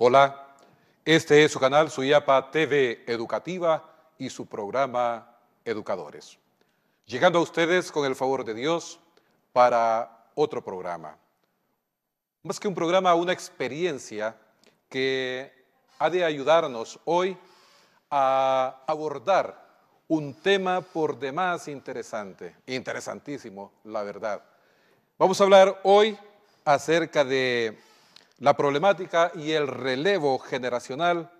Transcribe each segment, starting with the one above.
Hola, este es su canal Suyapa TV Educativa y su programa Educadores. Llegando a ustedes con el favor de Dios para otro programa. Más que un programa, una experiencia que ha de ayudarnos hoy a abordar un tema por demás interesante, interesantísimo, la verdad. Vamos a hablar hoy acerca de la problemática y el relevo generacional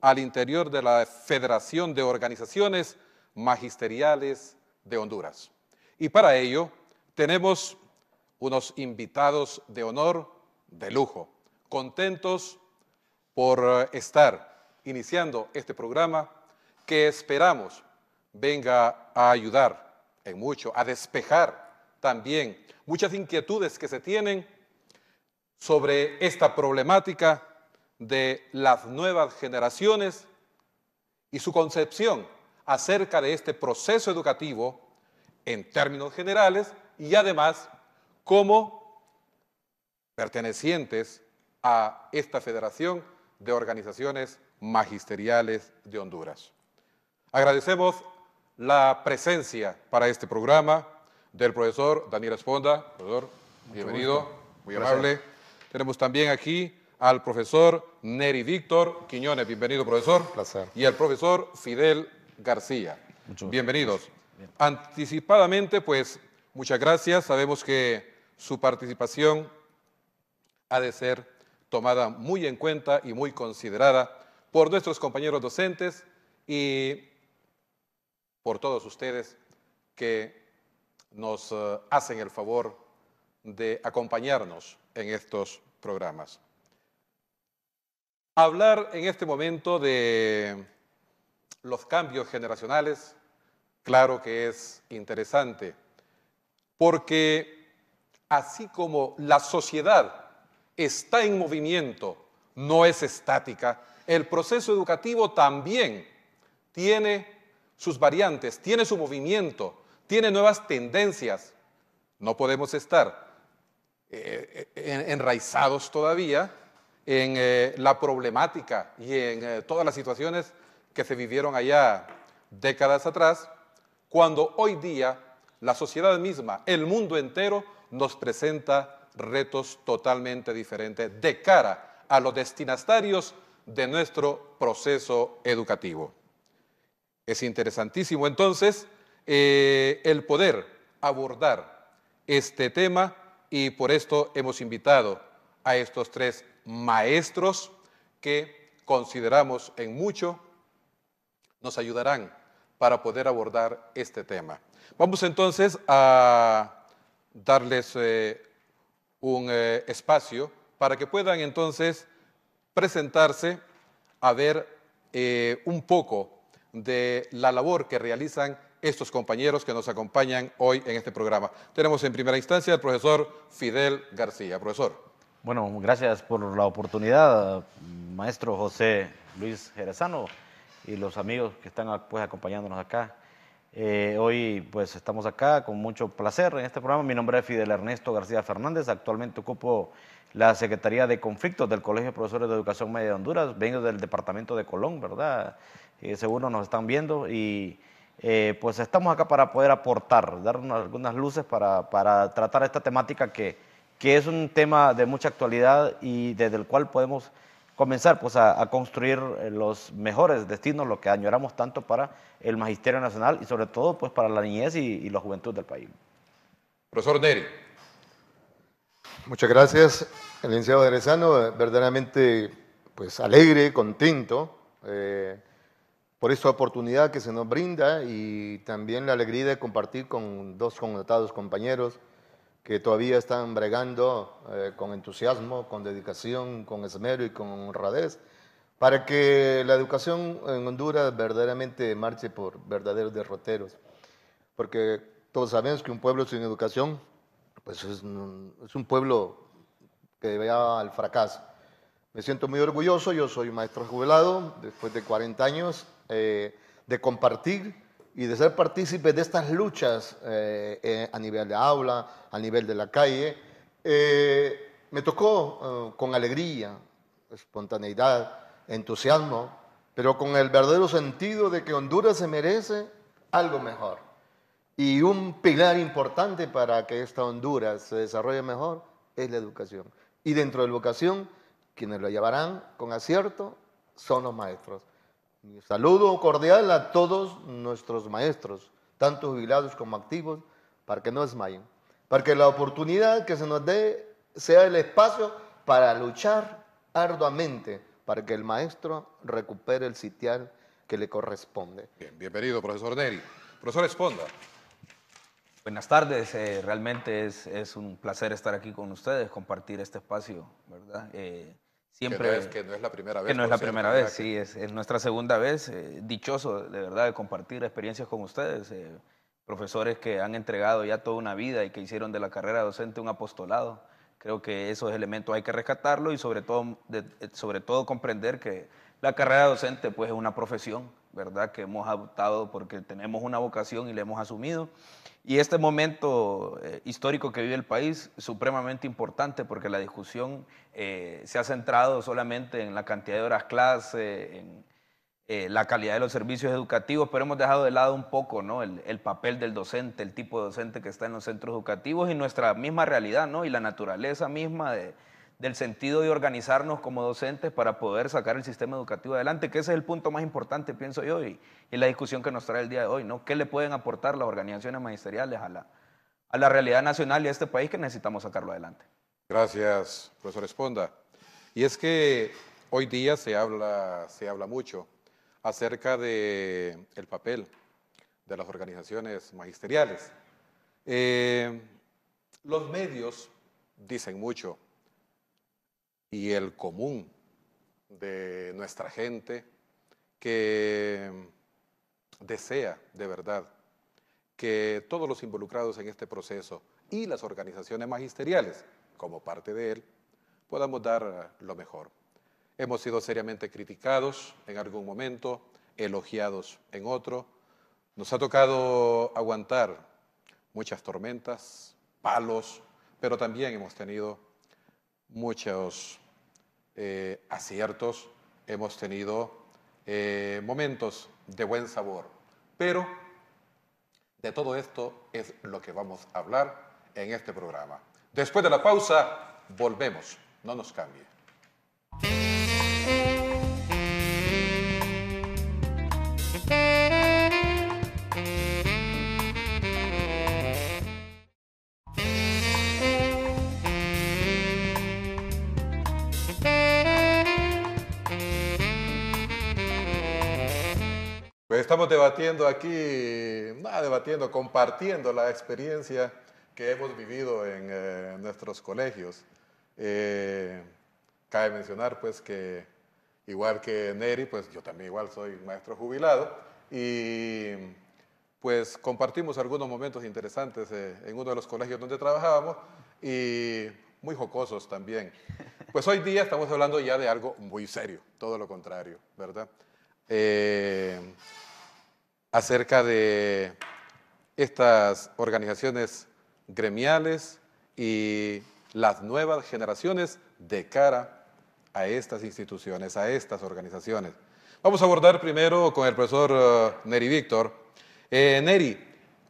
al interior de la Federación de Organizaciones Magisteriales de Honduras. Y para ello tenemos unos invitados de honor de lujo, contentos por estar iniciando este programa que esperamos venga a ayudar en mucho, a despejar también muchas inquietudes que se tienen sobre esta problemática de las nuevas generaciones y su concepción acerca de este proceso educativo en términos generales y además como pertenecientes a esta Federación de Organizaciones Magisteriales de Honduras. Agradecemos la presencia para este programa del profesor Daniel Esponda. Profesor, bienvenido, muy amable. Tenemos también aquí al profesor Neri Víctor Quiñones. Bienvenido, profesor. Placer. Y al profesor Fidel García. Bienvenidos. Anticipadamente, pues, muchas gracias. Sabemos que su participación ha de ser tomada muy en cuenta y muy considerada por nuestros compañeros docentes y por todos ustedes que nos hacen el favor de acompañarnos en estos programas. Hablar en este momento de los cambios generacionales, claro que es interesante, porque así como la sociedad está en movimiento, no es estática, el proceso educativo también tiene sus variantes, tiene su movimiento, tiene nuevas tendencias. No podemos estar enraizados todavía en la problemática y en todas las situaciones que se vivieron allá décadas atrás, cuando hoy día la sociedad misma, el mundo entero, nos presenta retos totalmente diferentes de cara a los destinatarios de nuestro proceso educativo. Es interesantísimo entonces el poder abordar este tema y por esto hemos invitado a estos tres maestros que consideramos en mucho nos ayudarán para poder abordar este tema. Vamos entonces a darles un espacio para que puedan entonces presentarse a ver un poco de la labor que realizan estos compañeros que nos acompañan hoy en este programa. Tenemos en primera instancia al profesor Fidel García. Profesor. Bueno, gracias por la oportunidad, maestro José Luis Jerezano y los amigos que están pues acompañándonos acá. Hoy pues estamos acá con mucho placer en este programa. Mi nombre es Fidel Ernesto García Fernández, actualmente ocupo la Secretaría de Conflictos del Colegio de Profesores de Educación Media de Honduras, vengo del departamento de Colón, ¿verdad? Seguro nos están viendo y pues estamos acá para poder aportar, dar algunas luces para tratar esta temática que es un tema de mucha actualidad y desde el cual podemos comenzar pues, a construir los mejores destinos, lo que añoramos tanto para el Magisterio Nacional y sobre todo pues, para la niñez y la juventud del país. Profesor Neri. Muchas gracias, el licenciado Jerezano, verdaderamente pues, alegre, contento por esta oportunidad que se nos brinda y también la alegría de compartir con dos connotados compañeros que todavía están bregando con entusiasmo, con dedicación, con esmero y con honradez, para que la educación en Honduras verdaderamente marche por verdaderos derroteros. Porque todos sabemos que un pueblo sin educación pues es un pueblo que va al fracaso. Me siento muy orgulloso, yo soy maestro jubilado, después de 40 años, de compartir y de ser partícipe de estas luchas a nivel de aula, a nivel de la calle. Me tocó con alegría espontaneidad, entusiasmo, pero con el verdadero sentido de que Honduras se merece algo mejor. Y un pilar importante para que esta Honduras se desarrolle mejor es la educación. Y dentro de la educación, quienes lo llevarán con acierto son los maestros. Mi saludo cordial a todos nuestros maestros, tanto jubilados como activos, para que no desmayen, para que la oportunidad que se nos dé sea el espacio para luchar arduamente para que el maestro recupere el sitial que le corresponde. Bien, bienvenido, profesor Neri. Profesor Esponda. Buenas tardes, realmente es un placer estar aquí con ustedes, compartir este espacio, ¿verdad? Siempre, que no es la primera vez. que no es por la cierto, primera ¿verdad? vez, sí, es nuestra segunda vez, dichoso de verdad de compartir experiencias con ustedes, profesores que han entregado ya toda una vida y que hicieron de la carrera docente un apostolado. Creo que esos elementos hay que rescatarlos y sobre todo comprender que la carrera docente pues es una profesión, ¿verdad? Que hemos adoptado porque tenemos una vocación y la hemos asumido. Y este momento histórico que vive el país es supremamente importante porque la discusión se ha centrado solamente en la cantidad de horas clase, en la calidad de los servicios educativos, pero hemos dejado de lado un poco, ¿no? el papel del docente, el tipo de docente que está en los centros educativos y nuestra misma realidad, ¿no? Y la naturaleza misma del sentido de organizarnos como docentes para poder sacar el sistema educativo adelante, que ese es el punto más importante, pienso yo, y la discusión que nos trae el día de hoy, ¿no? ¿Qué le pueden aportar las organizaciones magisteriales a la realidad nacional y a este país que necesitamos sacarlo adelante? Gracias, profesor Esponda. Y es que hoy día se habla mucho acerca del papel de las organizaciones magisteriales. Los medios dicen mucho y el común de nuestra gente que desea de verdad que todos los involucrados en este proceso y las organizaciones magisteriales, como parte de él, podamos dar lo mejor. Hemos sido seriamente criticados en algún momento, elogiados en otro. Nos ha tocado aguantar muchas tormentas, palos, pero también hemos tenido muchos aciertos, hemos tenido momentos de buen sabor. Pero de todo esto es lo que vamos a hablar en este programa. Después de la pausa, volvemos. No nos cambie. Pues estamos debatiendo aquí, compartiendo la experiencia que hemos vivido en nuestros colegios. Cabe mencionar pues que igual que Neri, pues yo también igual soy maestro jubilado y pues compartimos algunos momentos interesantes en uno de los colegios donde trabajábamos y muy jocosos también. Pues hoy día estamos hablando ya de algo muy serio, todo lo contrario, ¿verdad? Acerca de estas organizaciones gremiales y las nuevas generaciones de cara a estas instituciones, a estas organizaciones. Vamos a abordar primero con el profesor Neri Víctor. Neri,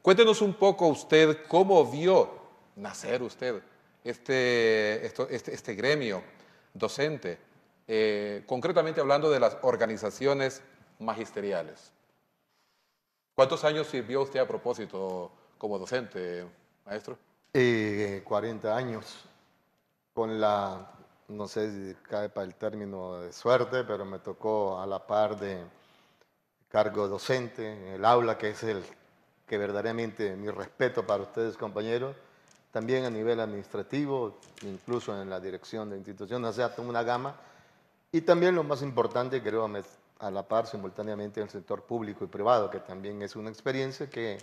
cuéntenos un poco usted cómo vio nacer usted este gremio docente, concretamente hablando de las organizaciones magisteriales. ¿Cuántos años sirvió usted a propósito como docente, maestro? 40 años, con la, no sé si cae para el término de suerte, pero me tocó a la par de cargo docente en el aula, que es el que verdaderamente mi respeto para ustedes, compañeros, también a nivel administrativo, incluso en la dirección de instituciones, o sea, tengo una gama, y también lo más importante, creo, a la par simultáneamente en el sector público y privado, que también es una experiencia que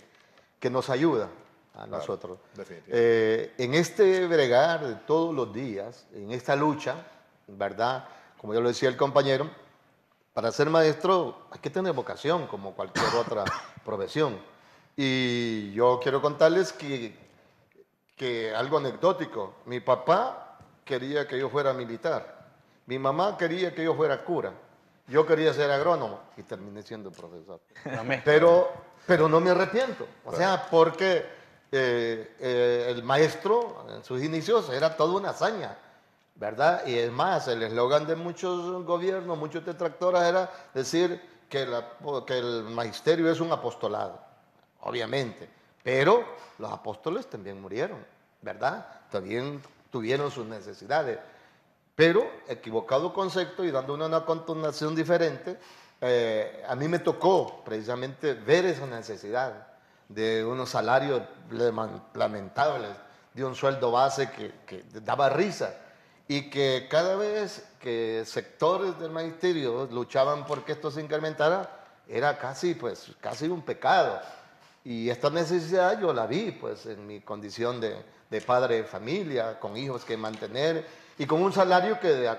nos ayuda a nosotros. En este bregar de todos los días, en esta lucha, ¿verdad? Como ya lo decía el compañero, para ser maestro hay que tener vocación, como cualquier otra profesión. Y yo quiero contarles que algo anecdótico, mi papá quería que yo fuera militar. Mi mamá quería que yo fuera cura. Yo quería ser agrónomo y terminé siendo profesor. Pero no me arrepiento. O sea, porque el maestro en sus inicios era toda una hazaña, ¿verdad? Y es más, el eslogan de muchos gobiernos, muchos detractores era decir que el magisterio es un apostolado, obviamente. Pero los apóstoles también murieron, ¿verdad? También tuvieron sus necesidades. Pero, equivocado concepto y dando una connotación diferente, a mí me tocó precisamente ver esa necesidad de unos salarios lamentables, de un sueldo base que daba risa, y que cada vez que sectores del magisterio luchaban por que esto se incrementara, era casi un pecado. Y esta necesidad yo la vi pues en mi condición de padre de familia, con hijos que mantener y con un salario que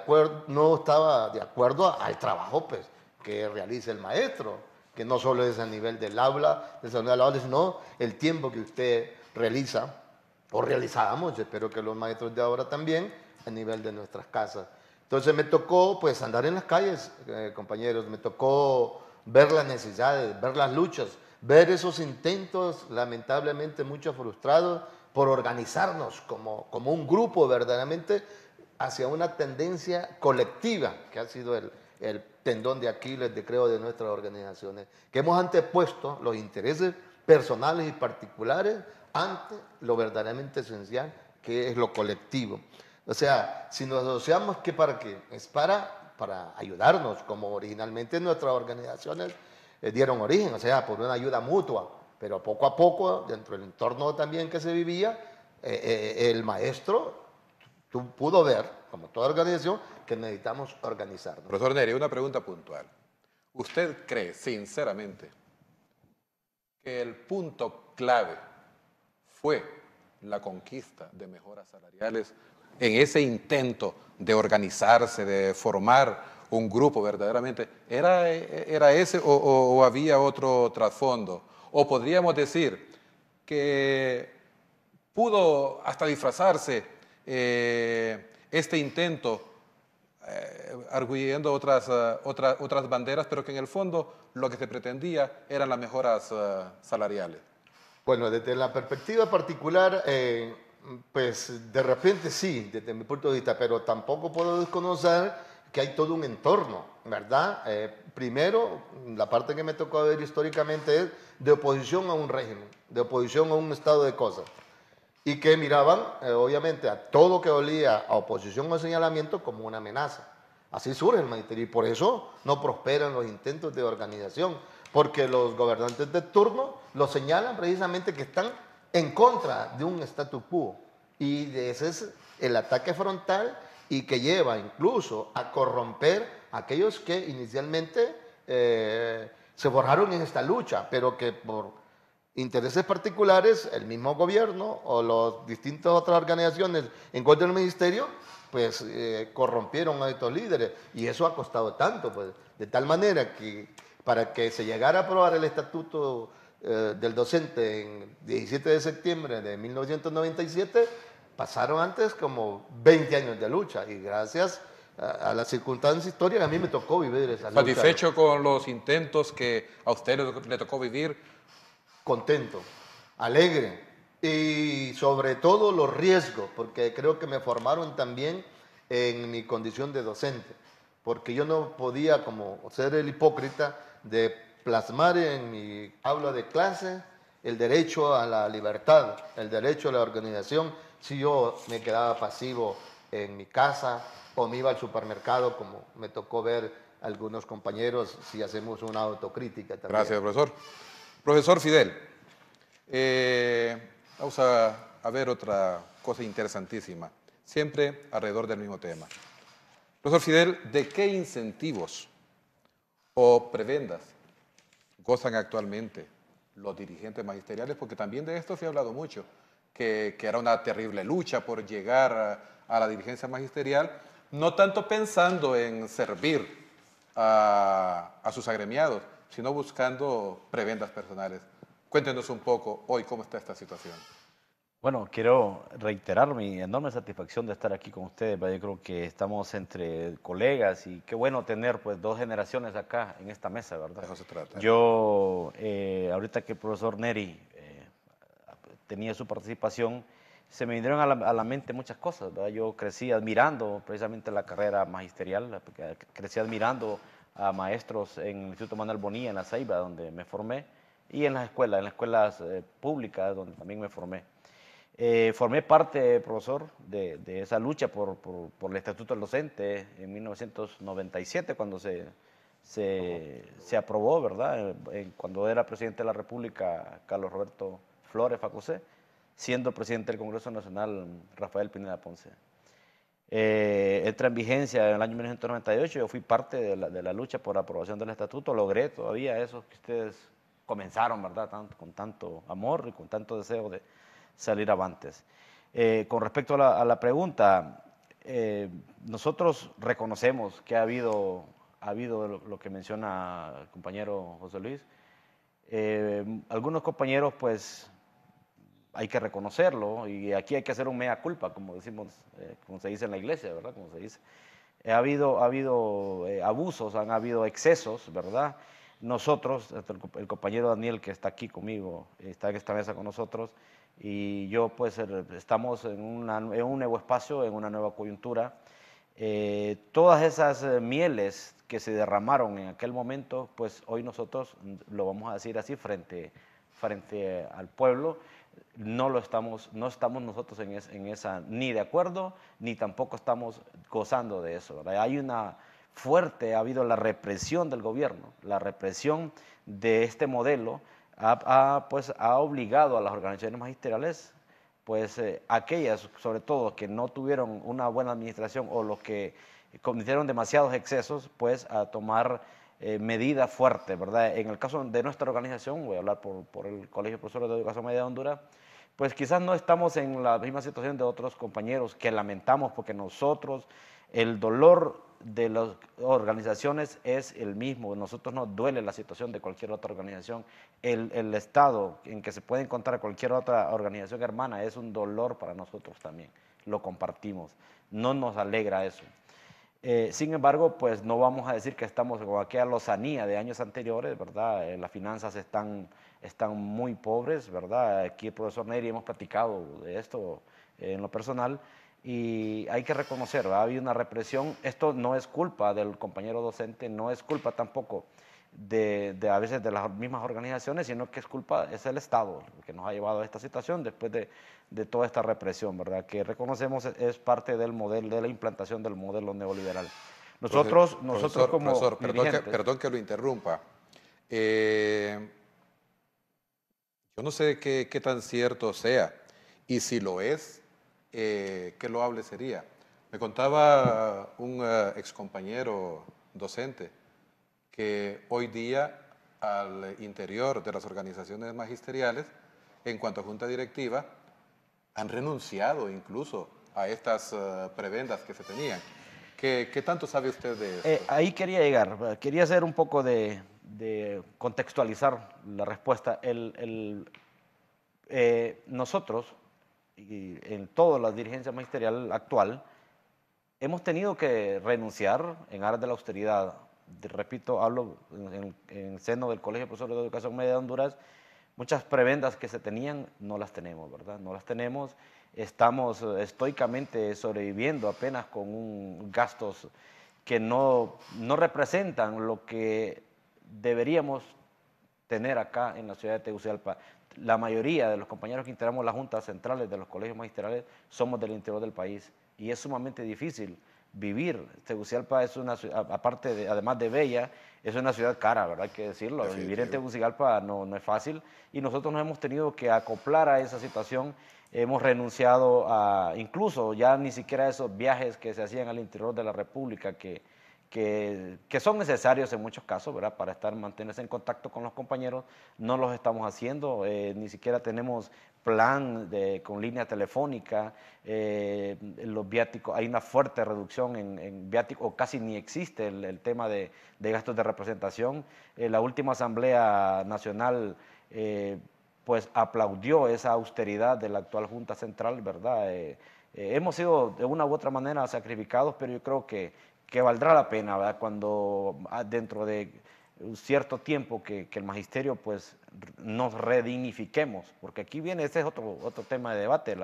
no estaba de acuerdo al trabajo pues, que realiza el maestro, que no solo es a nivel del aula, sino el tiempo que usted realiza, o realizábamos, espero que los maestros de ahora también, a nivel de nuestras casas. Entonces me tocó pues andar en las calles, compañeros, me tocó ver las necesidades, ver las luchas, ver esos intentos, lamentablemente muchos frustrados, por organizarnos como un grupo verdaderamente hacia una tendencia colectiva, que ha sido el tendón de Aquiles, creo, de nuestras organizaciones, que hemos antepuesto los intereses personales y particulares ante lo verdaderamente esencial, que es lo colectivo. O sea, si nos asociamos, ¿qué para qué? Es para ayudarnos, como originalmente nuestras organizaciones dieron origen, o sea, por una ayuda mutua, pero poco a poco, dentro del entorno también que se vivía, el maestro pudo ver, como toda organización, que necesitamos organizarnos. Profesor Neri, una pregunta puntual. ¿Usted cree, sinceramente, que el punto clave fue la conquista de mejoras salariales en ese intento de organizarse, de formar un grupo verdaderamente? ¿Era ese o había otro trasfondo? ¿O podríamos decir que pudo hasta disfrazarse este intento arguyendo otras banderas, pero que en el fondo lo que se pretendía eran las mejoras salariales? Bueno, desde la perspectiva particular, pues de repente sí, desde mi punto de vista, pero tampoco puedo desconocer que hay todo un entorno, ¿verdad? Primero, la parte que me tocó ver históricamente es de oposición a un régimen, de oposición a un estado de cosas, y que miraban, obviamente, a todo que olía a oposición o señalamiento como una amenaza. Así surge el magisterio y por eso no prosperan los intentos de organización, porque los gobernantes de turno lo señalan precisamente que están en contra de un statu quo, y ese es el ataque frontal y que lleva incluso a corromper a aquellos que inicialmente se forjaron en esta lucha, pero que por intereses particulares, el mismo gobierno o las distintas otras organizaciones en contra del ministerio, pues corrompieron a estos líderes, y eso ha costado tanto, pues, de tal manera que para que se llegara a aprobar el estatuto del docente en 17 de septiembre de 1997, pasaron antes como 20 años de lucha, y gracias a las circunstancias históricas a mí me tocó vivir esa lucha. ¿Satisfecho con los intentos que a usted le tocó vivir? Contento, alegre, y sobre todo los riesgos, porque creo que me formaron también en mi condición de docente, porque yo no podía como ser el hipócrita de plasmar en mi aula de clase el derecho a la libertad, el derecho a la organización, si yo me quedaba pasivo en mi casa o me iba al supermercado, como me tocó ver algunos compañeros, si hacemos una autocrítica también. Gracias, profesor. Profesor Fidel, vamos a ver otra cosa interesantísima, siempre alrededor del mismo tema. Profesor Fidel, ¿de qué incentivos o prebendas gozan actualmente los dirigentes magisteriales? Porque también de esto se ha hablado mucho, que era una terrible lucha por llegar a la dirigencia magisterial, no tanto pensando en servir a sus agremiados, sino buscando prebendas personales. Cuéntenos un poco hoy cómo está esta situación. Bueno, quiero reiterar mi enorme satisfacción de estar aquí con ustedes, ¿verdad? Yo creo que estamos entre colegas y qué bueno tener pues dos generaciones acá en esta mesa, De ¿verdad? eso se trata. Yo, ahorita que el profesor Neri tenía su participación, se me vinieron a la mente muchas cosas, ¿verdad? Yo crecí admirando precisamente la carrera magisterial, porque crecí admirando a maestros en el Instituto Manuel Bonilla, en La Ceiba, donde me formé, y en las escuelas públicas, donde también me formé. Formé parte, profesor, de esa lucha por el Estatuto del Docente en 1997, cuando se aprobó, ¿verdad? Cuando era presidente de la República Carlos Roberto Flores Facusé, siendo presidente del Congreso Nacional Rafael Pineda Ponce. Entra en vigencia en el año 1998, yo fui parte de la lucha por la aprobación del Estatuto, logré todavía eso que ustedes comenzaron, ¿verdad? Con tanto amor y con tanto deseo de salir avantes. Con respecto a la pregunta, nosotros reconocemos que ha habido lo que menciona el compañero José Luis. Algunos compañeros, pues, hay que reconocerlo y aquí hay que hacer un mea culpa, como decimos, como se dice en la iglesia, ¿verdad? Como se dice. Ha habido abusos, han habido excesos, ¿verdad? Nosotros, el compañero Daniel que está aquí conmigo, está en esta mesa con nosotros, y yo pues estamos en un nuevo espacio, en una nueva coyuntura. Todas esas mieles que se derramaron en aquel momento, pues hoy nosotros, lo vamos a decir así, frente al pueblo, no estamos nosotros en esa, ni de acuerdo, ni tampoco estamos gozando de eso, ¿verdad? Ha habido la represión del gobierno, la represión de este modelo pues, ha obligado a las organizaciones magisteriales, pues aquellas sobre todo que no tuvieron una buena administración o los que cometieron demasiados excesos, pues a tomar medidas fuertes, ¿verdad? En el caso de nuestra organización, voy a hablar por el Colegio de Profesores de Educación Media de Honduras, pues quizás no estamos en la misma situación de otros compañeros que lamentamos porque nosotros, el dolor de las organizaciones es el mismo. Nosotros nos duele la situación de cualquier otra organización. El estado en que se puede encontrar cualquier otra organización hermana es un dolor para nosotros también. Lo compartimos. No nos alegra eso. Sin embargo, pues no vamos a decir que estamos con aquella lozanía de años anteriores, ¿verdad? Las finanzas están muy pobres, ¿verdad? Aquí el profesor Neri hemos platicado de esto en lo personal y hay que reconocer, ¿verdad? Ha habido una represión. Esto no es culpa del compañero docente, no es culpa tampoco a veces de las mismas organizaciones, sino que es el Estado que nos ha llevado a esta situación después de toda esta represión, ¿verdad? Que reconocemos es parte del modelo, de la implantación del modelo neoliberal. Nosotros como profesor, dirigentes... perdón que lo interrumpa. Yo no sé qué tan cierto sea, y si lo es, qué loable sería. Me contaba un excompañero docente que hoy día al interior de las organizaciones magisteriales, en cuanto a junta directiva, han renunciado incluso a estas prebendas que se tenían. ¿Qué tanto sabe usted de esto? Ahí quería llegar, quería hacer un poco de contextualizar la respuesta. Nosotros, y en toda la dirigencia magisterial actual, hemos tenido que renunciar en aras de la austeridad. Repito, hablo en el seno del Colegio de Profesores de Educación Media de Honduras, muchas prebendas que se tenían no las tenemos, ¿verdad? No las tenemos, estamos estoicamente sobreviviendo apenas con gastos que no representan lo que deberíamos tener acá en la ciudad de Tegucigalpa. La mayoría de los compañeros que integramos las juntas centrales de los colegios magisteriales somos del interior del país y es sumamente difícil vivir. Tegucigalpa es una ciudad, además de bella, es una ciudad cara, ¿verdad? Hay que decirlo. Definitivo. Vivir en Tegucigalpa no es fácil y nosotros nos hemos tenido que acoplar a esa situación. Hemos renunciado a, incluso ya ni siquiera a esos viajes que se hacían al interior de la República que son necesarios en muchos casos, ¿verdad? Para mantenerse en contacto con los compañeros, no los estamos haciendo, ni siquiera tenemos plan con línea telefónica, los viáticos, hay una fuerte reducción en viáticos, o casi ni existe el tema de gastos de representación. La última Asamblea Nacional pues aplaudió esa austeridad de la actual Junta Central, ¿verdad? Hemos sido de una u otra manera sacrificados, pero yo creo que valdrá la pena, ¿verdad? Cuando dentro de un cierto tiempo que el magisterio pues nos redignifiquemos, porque aquí viene, este es otro tema de debate,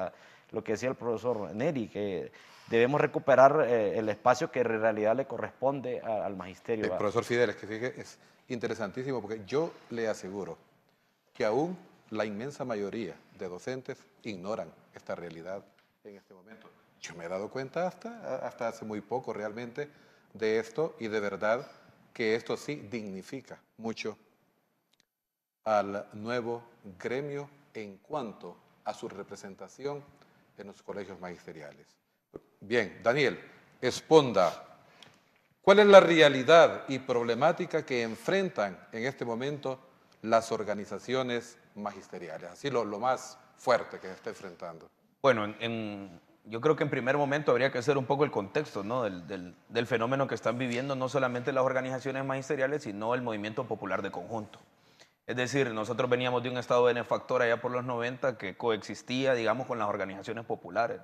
lo que decía el profesor Neri, que debemos recuperar el espacio que en realidad le corresponde al magisterio. Profesor Fidel, es que fíjese, es interesantísimo porque yo le aseguro que aún la inmensa mayoría de docentes ignoran esta realidad en este momento. Yo me he dado cuenta hasta hace muy poco realmente de esto y de verdad que esto sí dignifica mucho al nuevo gremio en cuanto a su representación en los colegios magisteriales. Bien, Daniel, Esponda, ¿cuál es la realidad y problemática que enfrentan en este momento las organizaciones magisteriales? Así lo más fuerte que se está enfrentando. Bueno, yo creo que en primer momento habría que hacer un poco el contexto, ¿no? del fenómeno que están viviendo no solamente las organizaciones magisteriales, sino el movimiento popular de conjunto. Es decir, nosotros veníamos de un estado benefactor allá por los 90 que coexistía, digamos, con las organizaciones populares,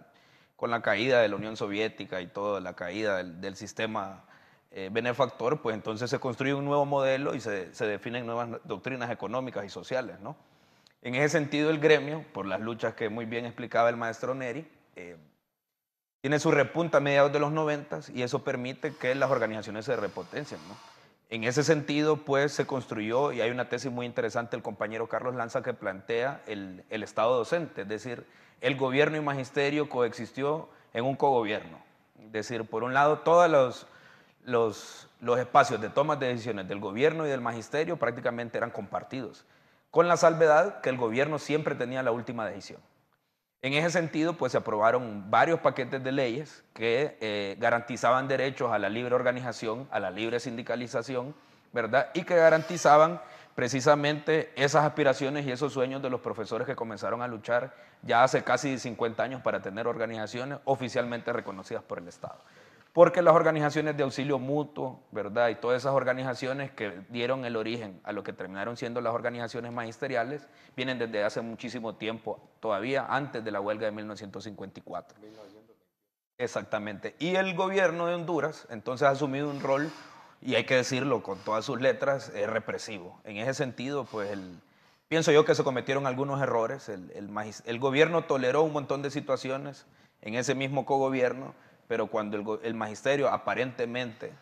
con la caída de la Unión Soviética y toda la caída del sistema benefactor, pues entonces se construye un nuevo modelo y se definen nuevas doctrinas económicas y sociales, ¿no? En ese sentido, el gremio, por las luchas que muy bien explicaba el maestro Neri, tiene su repunta a mediados de los 90 y eso permite que las organizaciones se repotencien, ¿no? En ese sentido, pues, se construyó, y hay una tesis muy interesante del compañero Carlos Lanza que plantea el Estado docente, es decir, el gobierno y magisterio coexistió en un cogobierno. Es decir, por un lado, todos los espacios de toma de decisiones del gobierno y del magisterio prácticamente eran compartidos, con la salvedad que el gobierno siempre tenía la última decisión. En ese sentido, pues se aprobaron varios paquetes de leyes que garantizaban derechos a la libre organización, a la libre sindicalización, ¿verdad? Y que garantizaban precisamente esas aspiraciones y esos sueños de los profesores que comenzaron a luchar ya hace casi 50 años para tener organizaciones oficialmente reconocidas por el Estado. Porque las organizaciones de auxilio mutuo, ¿verdad? Y todas esas organizaciones que dieron el origen a lo que terminaron siendo las organizaciones magisteriales, vienen desde hace muchísimo tiempo, todavía antes de la huelga de 1954. Exactamente. Y el gobierno de Honduras, entonces, ha asumido un rol, y hay que decirlo con todas sus letras, represivo. En ese sentido, pues, pienso yo que se cometieron algunos errores. El gobierno toleró un montón de situaciones en ese mismo cogobierno, pero cuando el magisterio aparentemente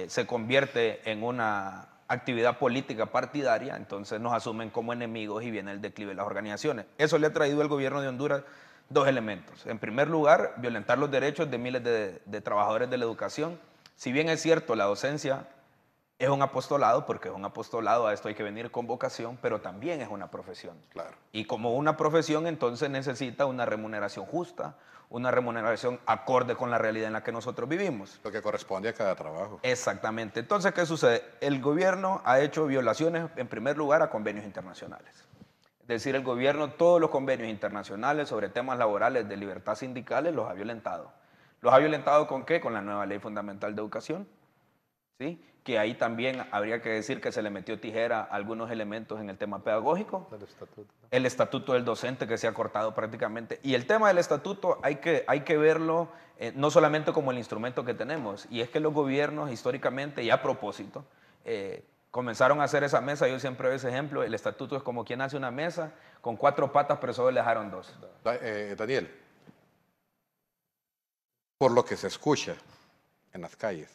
se convierte en una actividad política partidaria, entonces nos asumen como enemigos y viene el declive de las organizaciones. Eso le ha traído al gobierno de Honduras dos elementos. En primer lugar, violentar los derechos de miles de trabajadores de la educación. Si bien es cierto, la docencia es un apostolado, porque es un apostolado, a esto hay que venir con vocación, pero también es una profesión. Claro. Y como una profesión, entonces necesita una remuneración justa, una remuneración acorde con la realidad en la que nosotros vivimos. Lo que corresponde a cada trabajo. Exactamente. Entonces, ¿qué sucede? El gobierno ha hecho violaciones, en primer lugar, a convenios internacionales. Es decir, el gobierno, todos los convenios internacionales sobre temas laborales de libertad sindicales los ha violentado. ¿Los ha violentado con qué? Con la nueva Ley Fundamental de Educación, ¿sí? Que ahí también habría que decir que se le metió tijera a algunos elementos en el tema pedagógico. El estatuto del docente que se ha cortado prácticamente. Y el tema del estatuto hay que verlo no solamente como el instrumento que tenemos, y es que los gobiernos históricamente, y a propósito, comenzaron a hacer esa mesa. Yo siempre veo ese ejemplo. El estatuto es como quien hace una mesa con 4 patas, pero solo le dejaron 2. Daniel, por lo que se escucha en las calles,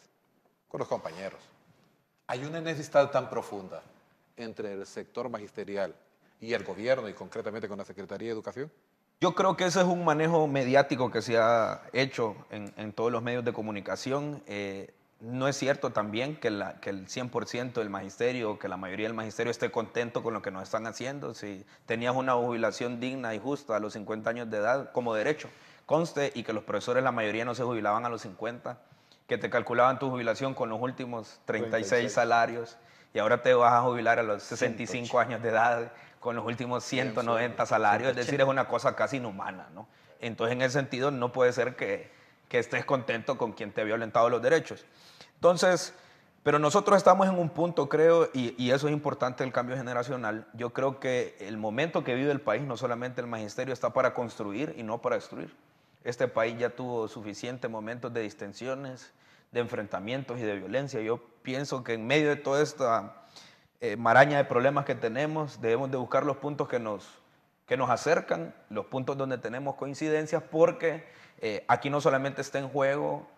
con los compañeros, hay una necesidad tan profunda entre el sector magisterial y el gobierno, y concretamente con la Secretaría de Educación. Yo creo que ese es un manejo mediático que se ha hecho en todos los medios de comunicación. No es cierto también que el 100% del magisterio, que la mayoría del magisterio esté contento con lo que nos están haciendo. Si tenías una jubilación digna y justa a los 50 años de edad como derecho, conste, y que los profesores, la mayoría no se jubilaban a los 50, que te calculaban tu jubilación con los últimos 36 salarios, y ahora te vas a jubilar a los 65 años de edad con los últimos 190 salarios, es decir, es una cosa casi inhumana, ¿no? Entonces, en ese sentido, no puede ser que estés contento con quien te ha violentado los derechos. Entonces, Pero nosotros estamos en un punto, creo, y eso es importante, el cambio generacional. Yo creo que el momento que vive el país, no solamente el magisterio, está para construir y no para destruir. Este país ya tuvo suficientes momentos de distensiones, de enfrentamientos y de violencia. Yo pienso que en medio de toda esta maraña de problemas que tenemos, debemos de buscar los puntos que nos acercan, los puntos donde tenemos coincidencias, porque aquí no solamente está en juego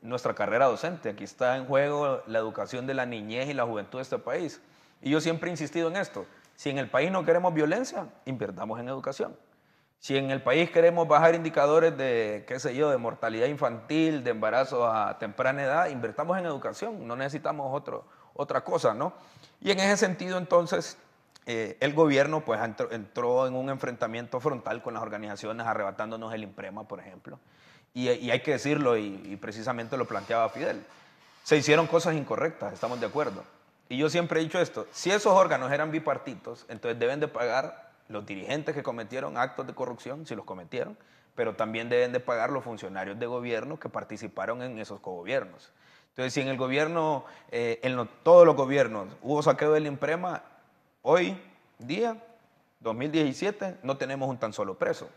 nuestra carrera docente, aquí está en juego la educación de la niñez y la juventud de este país. Y yo siempre he insistido en esto, si en el país no queremos violencia, invirtamos en educación. Si en el país queremos bajar indicadores de, qué sé yo, de mortalidad infantil, de embarazo a temprana edad, invirtamos en educación, no necesitamos otra cosa, ¿no? Y en ese sentido, entonces, el gobierno pues entró en un enfrentamiento frontal con las organizaciones, arrebatándonos el IMPREMA, por ejemplo. Y hay que decirlo, y precisamente lo planteaba Fidel. Se hicieron cosas incorrectas, estamos de acuerdo. Y yo siempre he dicho esto, si esos órganos eran bipartitos, entonces deben de pagar los dirigentes que cometieron actos de corrupción, si los cometieron, pero también deben de pagar los funcionarios de gobierno que participaron en esos cogobiernos. Entonces, si en el gobierno, todos los gobiernos, hubo saqueo del IMPREMA, hoy día, 2017, no tenemos un tan solo preso,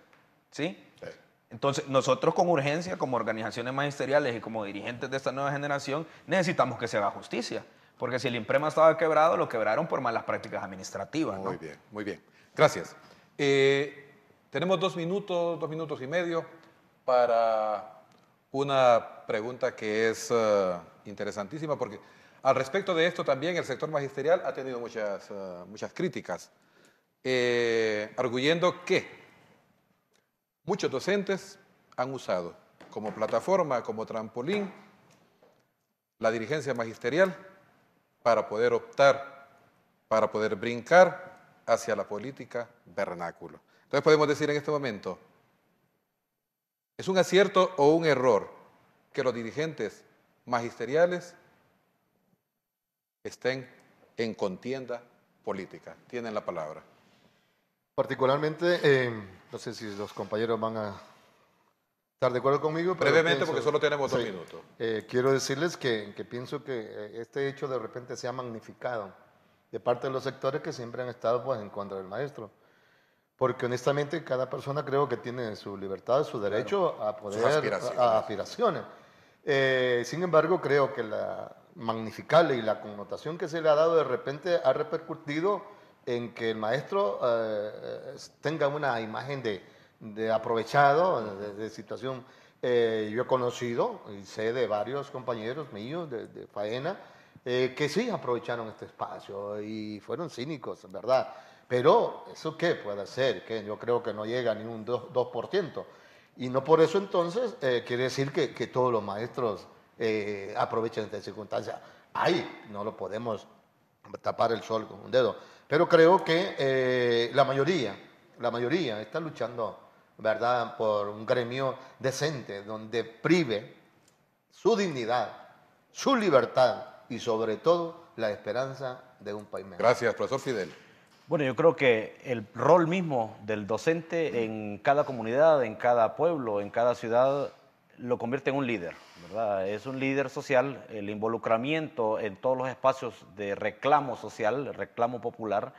¿sí? Sí. Entonces, nosotros con urgencia, como organizaciones magisteriales y como dirigentes de esta nueva generación, necesitamos que se haga justicia. Porque si el IMPREMA estaba quebrado, lo quebraron por malas prácticas administrativas, ¿no? Muy bien, muy bien. Gracias. Tenemos 2 minutos y medio para una pregunta que es interesantísima, porque al respecto de esto también el sector magisterial ha tenido muchas críticas, arguyendo que muchos docentes han usado como plataforma, como trampolín, la dirigencia magisterial para poder optar, para poder brincar hacia la política vernáculo. Entonces podemos decir en este momento, ¿es un acierto o un error que los dirigentes magisteriales estén en contienda política? Tienen la palabra. Particularmente, no sé si los compañeros van a estar de acuerdo conmigo. Pero brevemente, porque solo tenemos 2 minutos. Quiero decirles que pienso que este hecho de repente se ha magnificado de parte de los sectores que siempre han estado pues, en contra del maestro. Porque honestamente cada persona creo que tiene su libertad, su derecho, claro, a poder, aspiraciones. Sin embargo, creo que la magnificarle y la connotación que se le ha dado de repente ha repercutido en que el maestro tenga una imagen de aprovechado, de situación. Yo he conocido y sé de varios compañeros míos de faena que sí aprovecharon este espacio y fueron cínicos, ¿verdad? Pero, ¿eso qué puede hacer? Que yo creo que no llega ni un 2%. Y no por eso entonces quiere decir que todos los maestros aprovechen esta circunstancia. Ahí no lo podemos tapar el sol con un dedo. Pero creo que la mayoría está luchando, ¿verdad?, por un gremio decente, donde prive su dignidad, su libertad y sobre todo la esperanza de un país mejor. Gracias, profesor Fidel. Bueno, yo creo que el rol mismo del docente en cada comunidad, en cada pueblo, en cada ciudad, lo convierte en un líder, ¿verdad? Es un líder social, el involucramiento en todos los espacios de reclamo social, reclamo popular,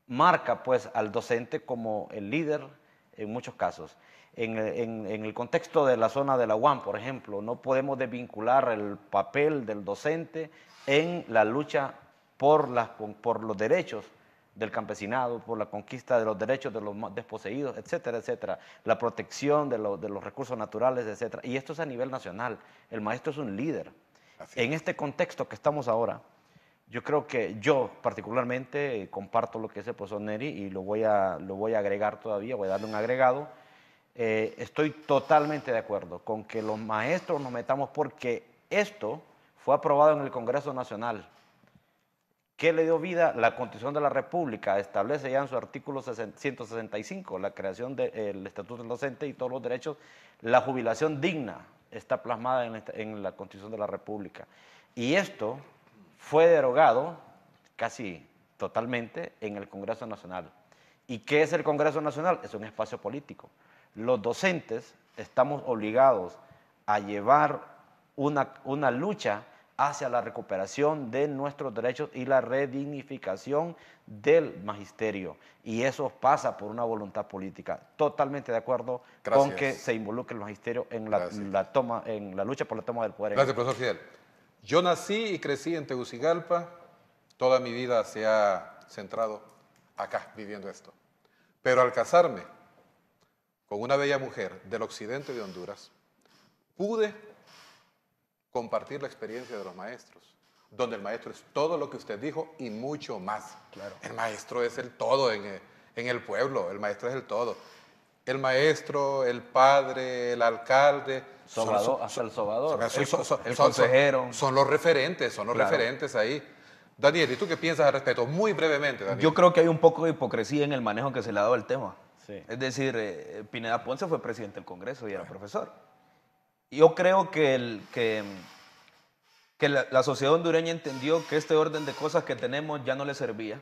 marca pues al docente como el líder en muchos casos. En el contexto de la zona de la UAM, por ejemplo, no podemos desvincular el papel del docente en la lucha por los derechos del campesinado, por la conquista de los derechos de los desposeídos, etcétera, etcétera, la protección de los recursos naturales, etcétera. Y esto es a nivel nacional. El maestro es un líder. En este contexto que estamos ahora, yo creo que yo particularmente comparto lo que dice el profesor Neri y lo voy a agregar todavía, voy a darle un agregado. Estoy totalmente de acuerdo con que los maestros nos metamos porque esto fue aprobado en el Congreso Nacional. ¿Qué le dio vida? La Constitución de la República establece ya en su artículo 165 la creación del Estatuto del Docente y todos los derechos. La jubilación digna está plasmada en la Constitución de la República. Y esto fue derogado casi totalmente en el Congreso Nacional. ¿Y qué es el Congreso Nacional? Es un espacio político. Los docentes estamos obligados a llevar una lucha hacia la recuperación de nuestros derechos y la redignificación del magisterio. Y eso pasa por una voluntad política. Totalmente de acuerdo con que se involucre el magisterio en la lucha por la toma del poder. Gracias, profesor Fidel. Yo nací y crecí en Tegucigalpa. Toda mi vida se ha centrado acá, viviendo esto. Pero al casarme con una bella mujer del occidente de Honduras, pude compartir la experiencia de los maestros, donde el maestro es todo lo que usted dijo y mucho más. Claro. El maestro es el todo en el pueblo, el maestro es el todo. El maestro, el padre, el alcalde, hasta el sobador, el consejero. Son los referentes, referentes ahí. Daniel, ¿y tú qué piensas al respecto? Muy brevemente, Daniel. Yo creo que hay un poco de hipocresía en el manejo que se le ha dado al tema. Sí. Es decir, Pineda Ponce fue presidente del Congreso y era profesor. Yo creo que la sociedad hondureña entendió que este orden de cosas que tenemos ya no le servía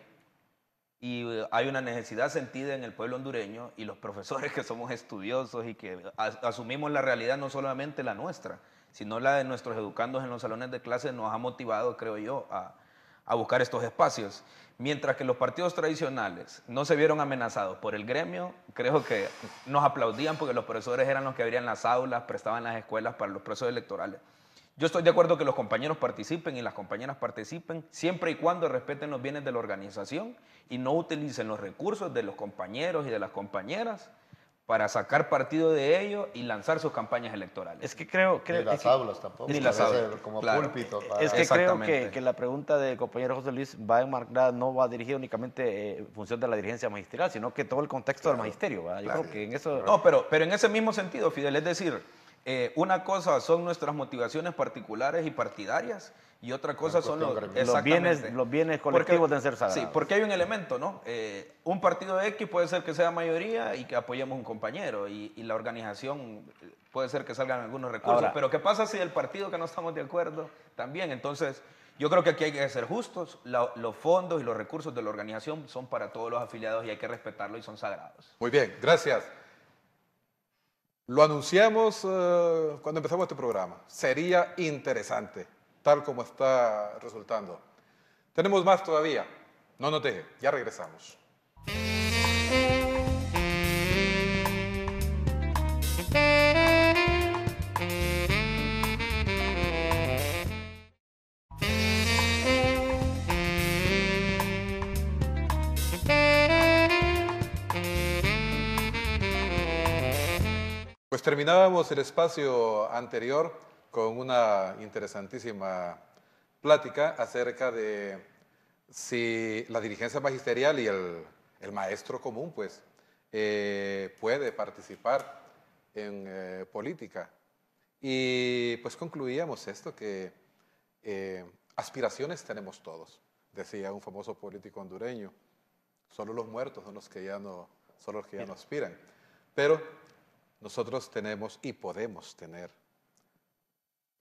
y hay una necesidad sentida en el pueblo hondureño y los profesores que somos estudiosos y que asumimos la realidad no solamente la nuestra, sino la de nuestros educandos en los salones de clase nos ha motivado, creo yo, a buscar estos espacios. Mientras que los partidos tradicionales no se vieron amenazados por el gremio, creo que nos aplaudían porque los profesores eran los que abrían las aulas, prestaban las escuelas para los procesos electorales. Yo estoy de acuerdo que los compañeros participen y las compañeras participen siempre y cuando respeten los bienes de la organización y no utilicen los recursos de los compañeros y de las compañeras para sacar partido de ello y lanzar sus campañas electorales. Es que creo ni las aulas tampoco. Ni las aulas. Como claro. púlpito. Es que creo que la pregunta del compañero José Luis va enmarcada, no va dirigida únicamente en función de la dirigencia magisterial, sino que todo el contexto del magisterio. ¿Verdad? Yo creo que en eso... No, pero en ese mismo sentido, Fidel, es decir, una cosa son nuestras motivaciones particulares y partidarias y otra cosa son los bienes colectivos deben ser sagrados. Sí, porque hay un elemento, ¿no? Un partido X puede ser que sea mayoría y que apoyemos a un compañero y la organización puede ser que salgan algunos recursos. Ahora, pero ¿qué pasa si el partido que no estamos de acuerdo también? Entonces, yo creo que aquí hay que ser justos. Los fondos y los recursos de la organización son para todos los afiliados y hay que respetarlos y son sagrados. Muy bien, gracias. Lo anunciamos cuando empezamos este programa. Sería interesante, tal como está resultando. Tenemos más todavía. No nos deje, ya regresamos. Pues terminábamos el espacio anterior con una interesantísima plática acerca de si la dirigencia magisterial y el maestro común pues puede participar en política. Y pues concluíamos esto, que aspiraciones tenemos todos, decía un famoso político hondureño. Solo los muertos son los que ya no aspiran. Pero nosotros tenemos y podemos tener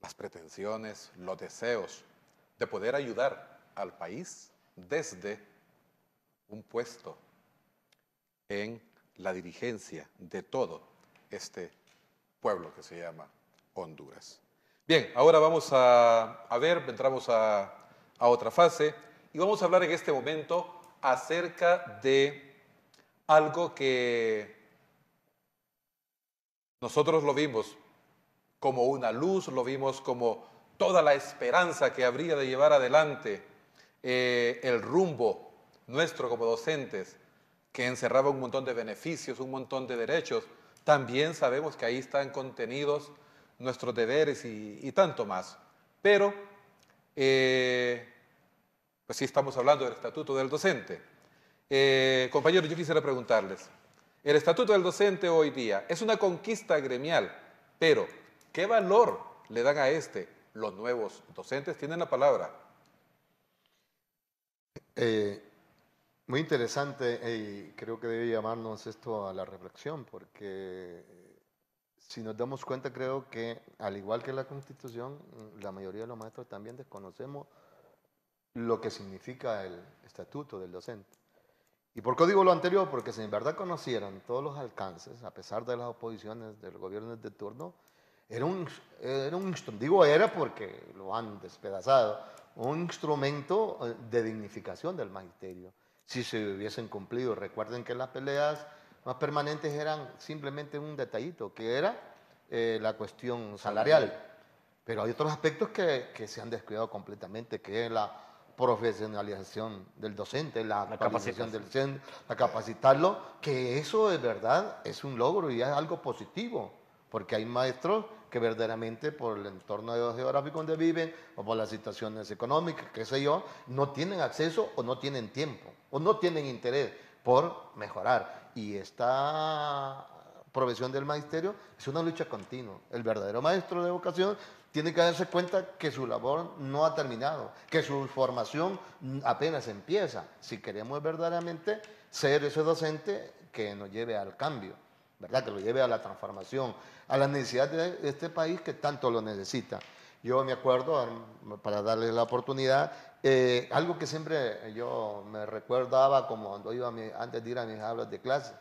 las pretensiones, los deseos de poder ayudar al país desde un puesto en la dirigencia de todo este pueblo que se llama Honduras. Bien, ahora vamos a ver, entramos a otra fase y vamos a hablar en este momento acerca de algo que nosotros lo vimos como una luz, lo vimos como toda la esperanza que habría de llevar adelante el rumbo nuestro como docentes, que encerraba un montón de beneficios, un montón de derechos. También sabemos que ahí están contenidos nuestros deberes y tanto más. Pero, pues sí estamos hablando del Estatuto del Docente. Compañeros, yo quisiera preguntarles, el Estatuto del Docente hoy día es una conquista gremial, pero ¿qué valor le dan a este los nuevos docentes? Tienen la palabra. Muy interesante y creo que debe llamarnos esto a la reflexión, porque si nos damos cuenta, creo que al igual que la Constitución, la mayoría de los maestros también desconocemos lo que significa el Estatuto del Docente. ¿Y por qué digo lo anterior? Porque si en verdad conocieran todos los alcances, a pesar de las oposiciones del gobierno de turno, digo era porque lo han despedazado, un instrumento de dignificación del magisterio. Si se hubiesen cumplido, recuerden que las peleas más permanentes eran simplemente un detallito, que era la cuestión salarial. Pero hay otros aspectos que se han descuidado completamente, que es la profesionalización del docente, la actualización del docente, la capacitarlo, que eso de verdad es un logro y es algo positivo, porque hay maestros que verdaderamente por el entorno geográfico donde viven o por las situaciones económicas, qué sé yo, no tienen acceso o no tienen tiempo o no tienen interés por mejorar. Y esta profesión del magisterio es una lucha continua. El verdadero maestro de vocación tiene que darse cuenta que su labor no ha terminado, que su formación apenas empieza, si queremos verdaderamente ser ese docente que nos lleve al cambio, ¿verdad? Que lo lleve a la transformación, a la necesidad de este país que tanto lo necesita. Yo me acuerdo, para darles la oportunidad, algo que siempre yo me recordaba como cuando iba antes de ir a mis aulas de clase.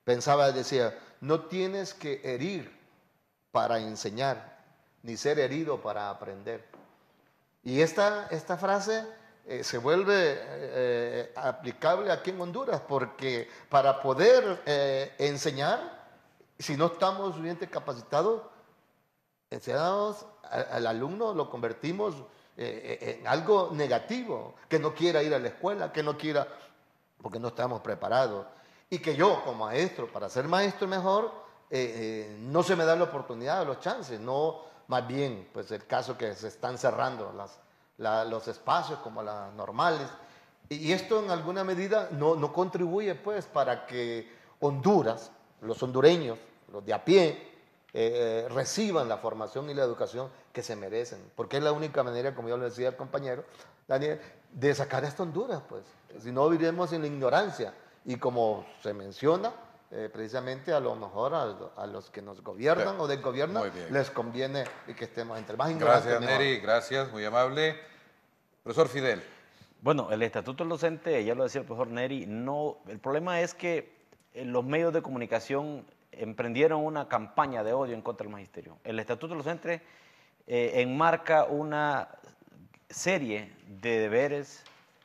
Pensaba, decía, no tienes que herir para enseñar, ni ser herido para aprender. Y esta frase se vuelve aplicable aquí en Honduras, porque para poder enseñar, si no estamos suficientemente capacitados, al alumno lo convertimos en algo negativo, que no quiera ir a la escuela, que no quiera, porque no estamos preparados. Y que yo, como maestro, para ser maestro mejor, no se me da la oportunidad, los chances, no, más bien, pues el caso que se están cerrando los espacios como las normales. Y esto en alguna medida no contribuye, pues, para que Honduras, los hondureños, los de a pie, reciban la formación y la educación que se merecen, porque es la única manera, como yo le decía al compañero Daniel, de sacar a esta Honduras, pues, si no viviremos en la ignorancia, y como se menciona, precisamente a lo mejor a los que nos gobiernan o desgobiernan, les conviene que estemos entre más ignorantes. Gracias, Neri, gracias, muy amable. Profesor Fidel. Bueno, el estatuto del docente, ya lo decía el profesor Neri, el problema es que los medios de comunicación emprendieron una campaña de odio en contra del magisterio. El estatuto del docente enmarca una serie de deberes,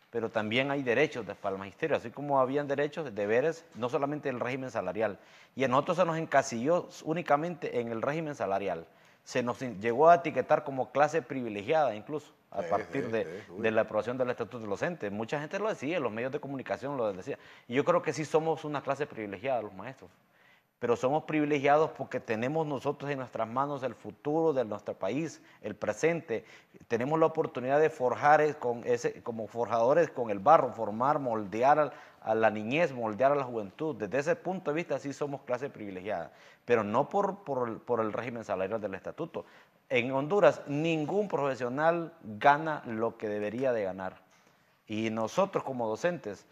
pero también hay derechos para el magisterio, así como habían derechos, deberes, no solamente el régimen salarial. Y a nosotros se nos encasilló únicamente en el régimen salarial. Se nos llegó a etiquetar como clase privilegiada incluso, a partir de la aprobación del estatuto del docente. Mucha gente lo decía, los medios de comunicación lo decían. Y yo creo que sí somos una clase privilegiada los maestros. Pero somos privilegiados porque tenemos nosotros en nuestras manos el futuro de nuestro país, el presente. Tenemos la oportunidad de forjar como forjadores con el barro, formar, moldear a la niñez, moldear a la juventud. Desde ese punto de vista sí somos clase privilegiada, pero no por el régimen salarial del estatuto. En Honduras ningún profesional gana lo que debería de ganar. Y nosotros como docentes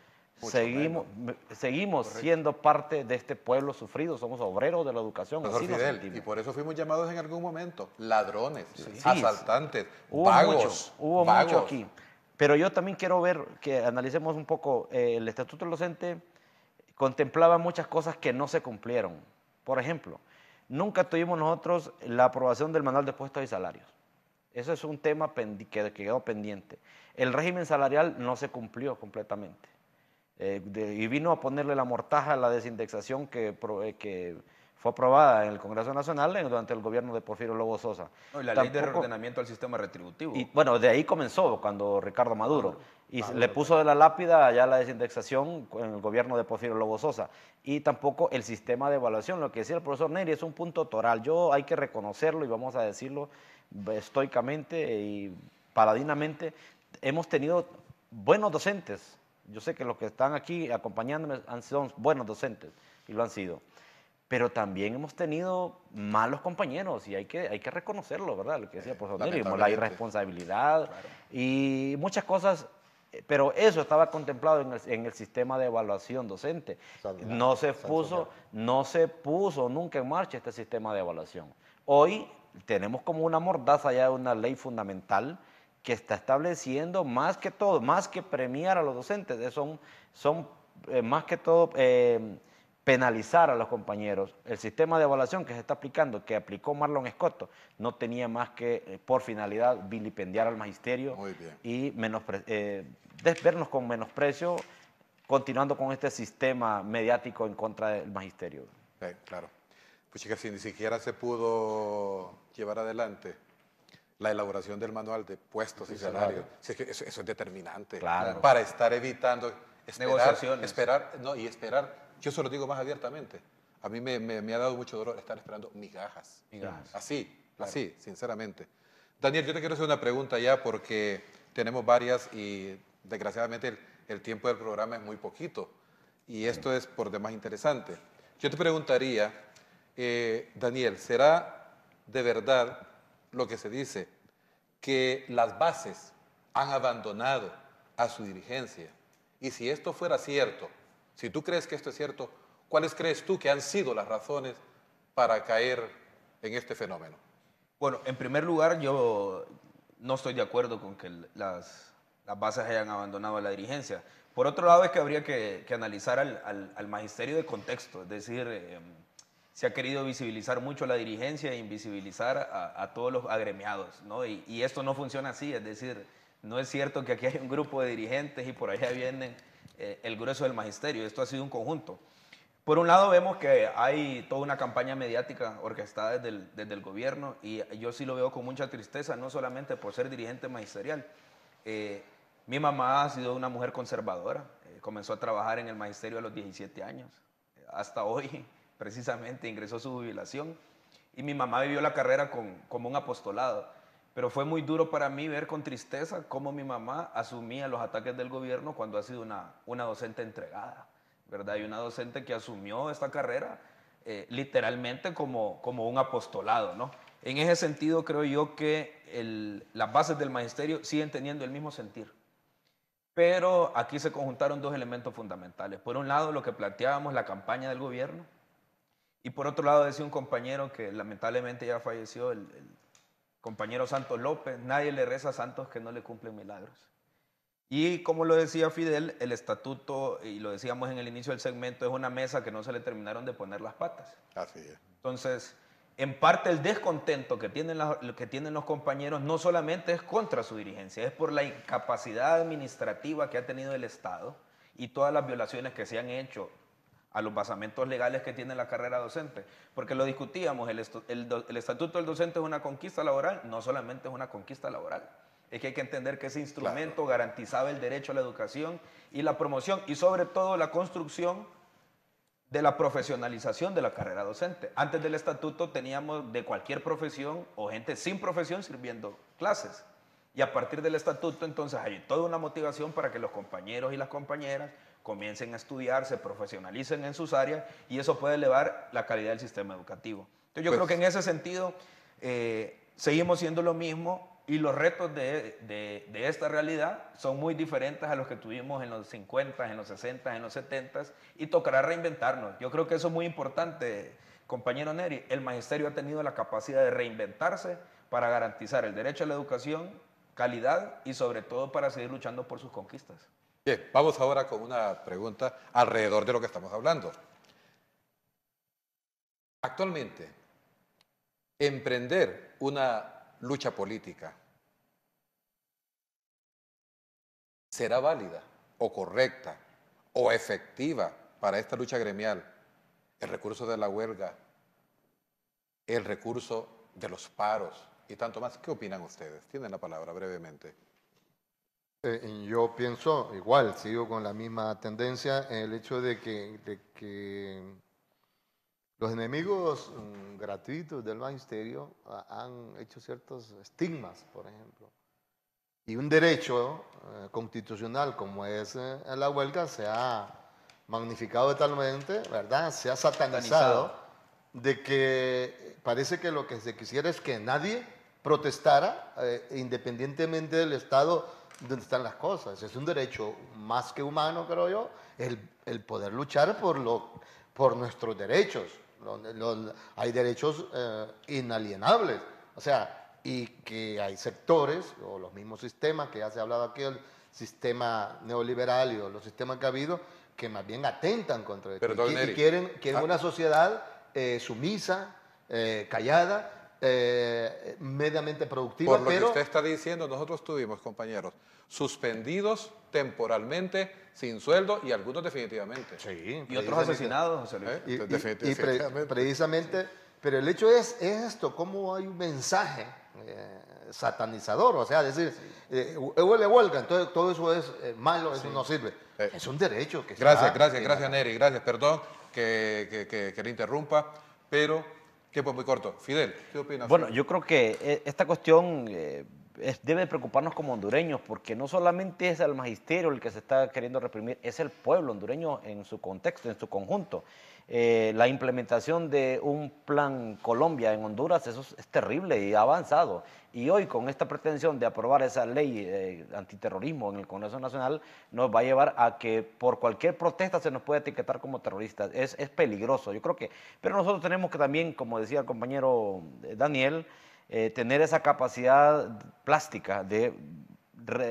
seguimos siendo parte de este pueblo sufrido, somos obreros de la educación. Profesor Fidel, y por eso fuimos llamados en algún momento ladrones, asaltantes, vagos. Hubo mucho aquí. Pero yo también quiero ver que analicemos un poco, el estatuto del docente contemplaba muchas cosas que no se cumplieron. Por ejemplo, nunca tuvimos nosotros la aprobación del manual de puestos y salarios. Eso es un tema que quedó pendiente. El régimen salarial no se cumplió completamente. Y vino a ponerle la mortaja a la desindexación que fue aprobada en el Congreso Nacional durante el gobierno de Porfirio Lobo Sosa. No, y la ley de reordenamiento al sistema retributivo. Y bueno, de ahí comenzó cuando Ricardo Maduro. Y le puso de la lápida ya la desindexación en el gobierno de Porfirio Lobo Sosa. Y tampoco el sistema de evaluación. Lo que decía el profesor Neri es un punto toral. Hay que reconocerlo y vamos a decirlo estoicamente y paladinamente. Hemos tenido buenos docentes. Yo sé que los que están aquí acompañándome han sido buenos docentes y lo han sido. Pero también hemos tenido malos compañeros y hay que reconocerlo, ¿verdad? Lo que decía el profesor Neri, la irresponsabilidad y muchas cosas, pero eso estaba contemplado en el sistema de evaluación docente. No se puso nunca en marcha este sistema de evaluación. Hoy tenemos como una mordaza ya una ley fundamental que está estableciendo más que todo, más que premiar a los docentes, son más que todo penalizar a los compañeros. El sistema de evaluación que se está aplicando, que aplicó Marlon Escoto, no tenía más que por finalidad vilipendiar al magisterio y vernos con menosprecio, continuando con este sistema mediático en contra del magisterio. Claro. Pues chicas, si ni siquiera se pudo llevar adelante la elaboración del manual de puestos y salarios, si es que eso es determinante para estar evitando esperar. Yo se lo digo más abiertamente. A mí me ha dado mucho dolor estar esperando migajas. Así, sinceramente. Daniel, yo te quiero hacer una pregunta ya porque tenemos varias y desgraciadamente el tiempo del programa es muy poquito y esto es por demás interesante. Yo te preguntaría, Daniel, ¿será de verdad lo que se dice que las bases han abandonado a su dirigencia? Y si esto fuera cierto, si tú crees que esto es cierto, ¿cuáles crees tú que han sido las razones para caer en este fenómeno? Bueno, en primer lugar, yo no estoy de acuerdo con que las bases hayan abandonado a la dirigencia. Por otro lado, es que habría que analizar al magisterio de contexto, es decir, se ha querido visibilizar mucho la dirigencia e invisibilizar a todos los agremiados, ¿no? Y esto no funciona así, es decir, no es cierto que aquí hay un grupo de dirigentes y por allá vienen el grueso del magisterio. Esto ha sido un conjunto. Por un lado vemos que hay toda una campaña mediática orquestada desde el gobierno y yo sí lo veo con mucha tristeza, no solamente por ser dirigente magisterial. Mi mamá ha sido una mujer conservadora, comenzó a trabajar en el magisterio a los 17 años, hasta hoy precisamente ingresó su jubilación y mi mamá vivió la carrera como un apostolado. Pero fue muy duro para mí ver con tristeza cómo mi mamá asumía los ataques del gobierno cuando ha sido una docente entregada, ¿verdad? Y una docente que asumió esta carrera literalmente como un apostolado, ¿no? En ese sentido creo yo que las bases del magisterio siguen teniendo el mismo sentir. Pero aquí se conjuntaron dos elementos fundamentales. Por un lado, lo que planteábamos, la campaña del gobierno, y por otro lado, decía un compañero que lamentablemente ya falleció, el compañero Santos López, nadie le reza a Santos que no le cumplen milagros. Y como lo decía Fidel, el estatuto, y lo decíamos en el inicio del segmento, es una mesa que no se le terminaron de poner las patas. Así es. Entonces, en parte el descontento que tienen los compañeros no solamente es contra su dirigencia, es por la incapacidad administrativa que ha tenido el Estado y todas las violaciones que se han hecho a los basamentos legales que tiene la carrera docente. Porque lo discutíamos, el estatuto del docente es una conquista laboral, no solamente es una conquista laboral. Es que hay que entender que ese instrumento garantizaba el derecho a la educación y la promoción y sobre todo la construcción de la profesionalización de la carrera docente. Antes del estatuto teníamos de cualquier profesión o gente sin profesión sirviendo clases. Y a partir del estatuto entonces hay toda una motivación para que los compañeros y las compañeras comiencen a estudiar, se profesionalicen en sus áreas y eso puede elevar la calidad del sistema educativo. Entonces yo creo que en ese sentido seguimos siendo lo mismo y los retos de esta realidad son muy diferentes a los que tuvimos en los 50, en los 60, en los 70 y tocará reinventarnos. Yo creo que eso es muy importante, compañero Neri. El magisterio ha tenido la capacidad de reinventarse para garantizar el derecho a la educación, calidad y sobre todo para seguir luchando por sus conquistas. Bien, vamos ahora con una pregunta alrededor de lo que estamos hablando. Actualmente, emprender una lucha política, ¿será válida o correcta o efectiva para esta lucha gremial? El recurso de la huelga, el recurso de los paros y tanto más. ¿Qué opinan ustedes? Tienen la palabra brevemente. Yo pienso igual, sigo con la misma tendencia en el hecho de que los enemigos gratuitos del magisterio han hecho ciertos estigmas, por ejemplo. Y un derecho constitucional como es la huelga se ha magnificado de talmente, ¿verdad? Se ha satanizado de que parece que lo que se quisiera es que nadie protestara independientemente del estado donde están las cosas. Es un derecho más que humano, creo yo, el poder luchar por nuestros derechos. Hay derechos inalienables, o sea, y que hay sectores, o los mismos sistemas que ya se ha hablado aquí, el sistema neoliberal y los sistemas que ha habido, que más bien atentan contra Perdón, y Neri. quieren Ah. una sociedad sumisa, callada, mediamente productiva, Por lo pero que usted está diciendo, nosotros tuvimos, compañeros, suspendidos temporalmente, sin sueldo y algunos definitivamente. sí, Y otros asesinados, José Luis. Definitivamente. Precisamente, pero el hecho es esto, cómo hay un mensaje satanizador, o sea, decir, huele huelga, entonces todo eso es malo, eso no sirve. Es un derecho que Gracias, Neri, gracias. Perdón que le interrumpa, pero tiempo muy corto. Fidel, ¿qué opinas? Bueno, yo creo que esta cuestión debe preocuparnos como hondureños, porque no solamente es el magisterio el que se está queriendo reprimir, es el pueblo hondureño en su contexto, en su conjunto. La implementación de un plan Colombia en Honduras, eso es terrible y ha avanzado. Y hoy con esta pretensión de aprobar esa ley antiterrorismo en el Congreso Nacional, nos va a llevar a que por cualquier protesta se nos puede etiquetar como terroristas. Es peligroso, yo creo que. Pero nosotros tenemos que también, como decía el compañero Daniel, tener esa capacidad plástica de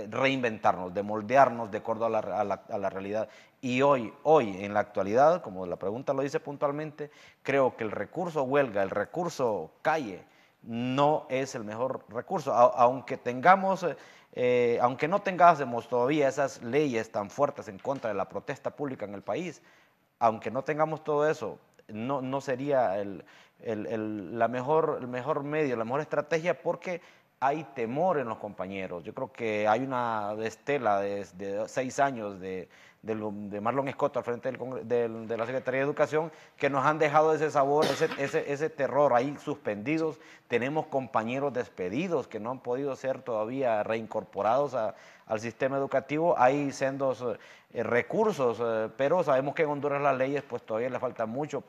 reinventarnos, de moldearnos de acuerdo a la realidad. Y hoy, en la actualidad, como la pregunta lo dice puntualmente, creo que el recurso huelga, el recurso calle, no es el mejor recurso. Aunque no tengamos todavía esas leyes tan fuertes en contra de la protesta pública en el país, aunque no tengamos todo eso, no sería el mejor medio, la mejor estrategia, porque hay temor en los compañeros. Yo creo que hay una estela de 6 años de Marlon Escoto al frente de la Secretaría de Educación, que nos han dejado ese sabor, ese terror ahí suspendidos. Tenemos compañeros despedidos que no han podido ser todavía reincorporados al sistema educativo. Hay sendos recursos, pero sabemos que en Honduras las leyes pues todavía le falta mucho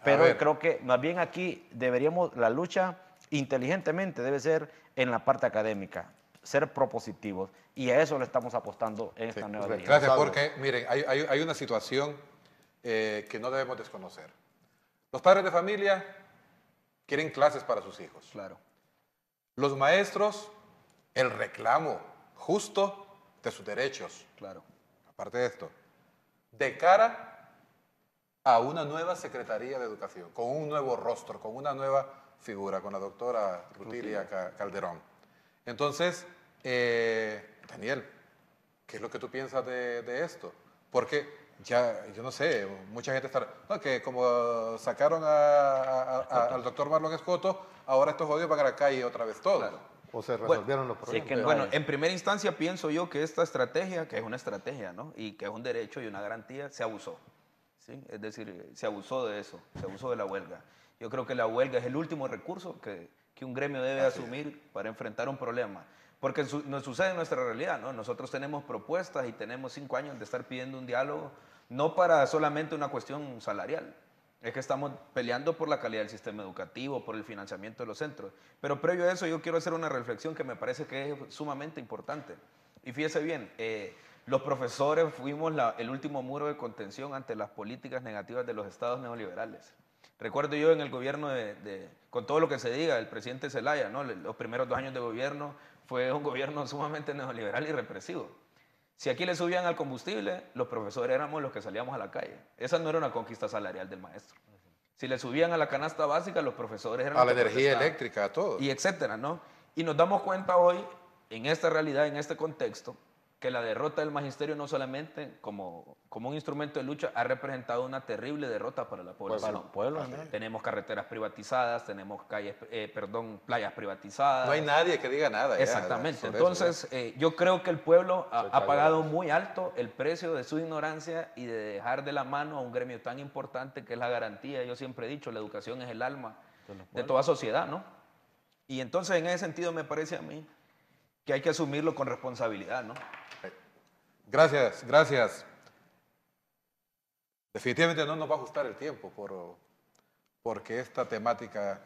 pero creo que más bien aquí la lucha inteligentemente debe ser en la parte académica, ser propositivos, y a eso le estamos apostando en esta nueva ley. Gracias, porque miren, hay una situación que no debemos desconocer. Los padres de familia quieren clases para sus hijos. Claro. Los maestros, el reclamo justo de sus derechos. Claro. Aparte de esto, de cara a una nueva Secretaría de Educación, con un nuevo rostro, con una nueva figura, con la doctora Rutilia Calderón. Entonces, Daniel, ¿qué es lo que tú piensas de esto? Porque ya, yo no sé, mucha gente está... No, que como sacaron al doctor Marlon Escoto, ahora estos jodidos van a la calle otra vez todos. Claro. o se resolvieron los problemas. Sí, que no Bueno, hay. en primera instancia pienso yo que esta estrategia, que es una estrategia, ¿no? Y que es un derecho y una garantía, se abusó. ¿Sí? Es decir, se abusó de eso, se abusó de la huelga. Yo creo que la huelga es el último recurso que un gremio debe asumir para enfrentar un problema. Porque nos sucede en nuestra realidad, ¿no? Nosotros tenemos propuestas y tenemos 5 años de estar pidiendo un diálogo, no para solamente una cuestión salarial. Es que estamos peleando por la calidad del sistema educativo, por el financiamiento de los centros. Pero previo a eso yo quiero hacer una reflexión que me parece que es sumamente importante. Y fíjese bien, los profesores fuimos el último muro de contención ante las políticas negativas de los estados neoliberales. Recuerdo yo en el gobierno con todo lo que se diga, el presidente Zelaya, ¿no? Los primeros 2 años de gobierno fue un gobierno sumamente neoliberal y represivo. Si aquí le subían al combustible, los profesores éramos los que salíamos a la calle. Esa no era una conquista salarial del maestro. Si le subían a la canasta básica, los profesores eran A los la que energía protestaban. eléctrica, a todo. Y etcétera, ¿no? Y nos damos cuenta hoy, en esta realidad, en este contexto, que la derrota del magisterio no solamente como un instrumento de lucha ha representado una terrible derrota para la población. Para los pueblos, ¿no? Tenemos carreteras privatizadas, tenemos playas privatizadas. No hay nadie que diga nada. ya, Exactamente. sobre Entonces, eso, yo creo que el pueblo ha pagado muy alto el precio de su ignorancia y de dejar de la mano a un gremio tan importante que es la garantía. Yo siempre he dicho, la educación es el alma de toda sociedad, ¿no? Y entonces, en ese sentido, me parece a mí que hay que asumirlo con responsabilidad, ¿no? Gracias, gracias. Definitivamente no nos va a ajustar el tiempo porque esta temática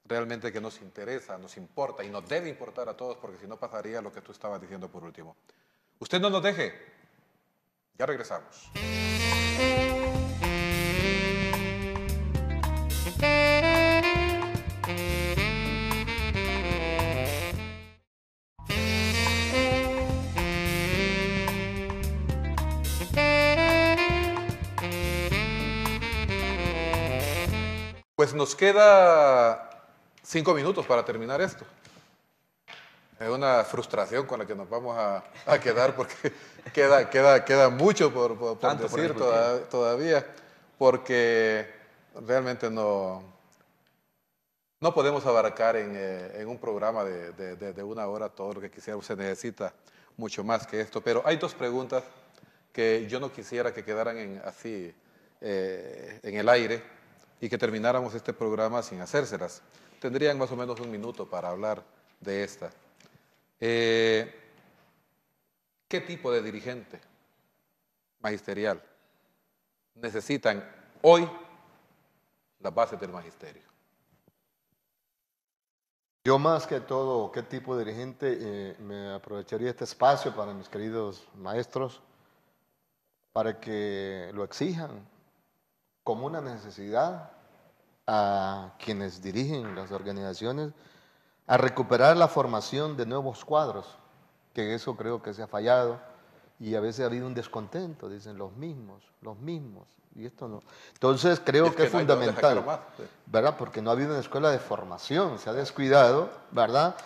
realmente que nos interesa, nos importa y nos debe importar a todos, porque si no pasaría lo que tú estabas diciendo por último. Usted no nos deje. Ya regresamos. Pues nos queda 5 minutos para terminar esto. Es una frustración con la que nos vamos a quedar porque queda mucho por Tanto por decir discutir. todavía, porque realmente no podemos abarcar en un programa de 1 hora todo lo que quisiéramos. Se necesita mucho más que esto. Pero hay 2 preguntas que yo no quisiera que quedaran así en el aire y que termináramos este programa sin hacérselas. Tendrían más o menos 1 minuto para hablar de esta. ¿Qué tipo de dirigente magisterial necesitan hoy las bases del magisterio? Yo más que todo, ¿qué tipo de dirigente? Me aprovecharía este espacio para mis queridos maestros, para que lo exijan como una necesidad a quienes dirigen las organizaciones, a recuperar la formación de nuevos cuadros, que eso creo que se ha fallado, y a veces ha habido un descontento, dicen los mismos, y esto no. Entonces creo que es no hay de dónde sacar fundamental, más. Sí. ¿verdad? Porque no ha habido una escuela de formación, se ha descuidado, ¿verdad?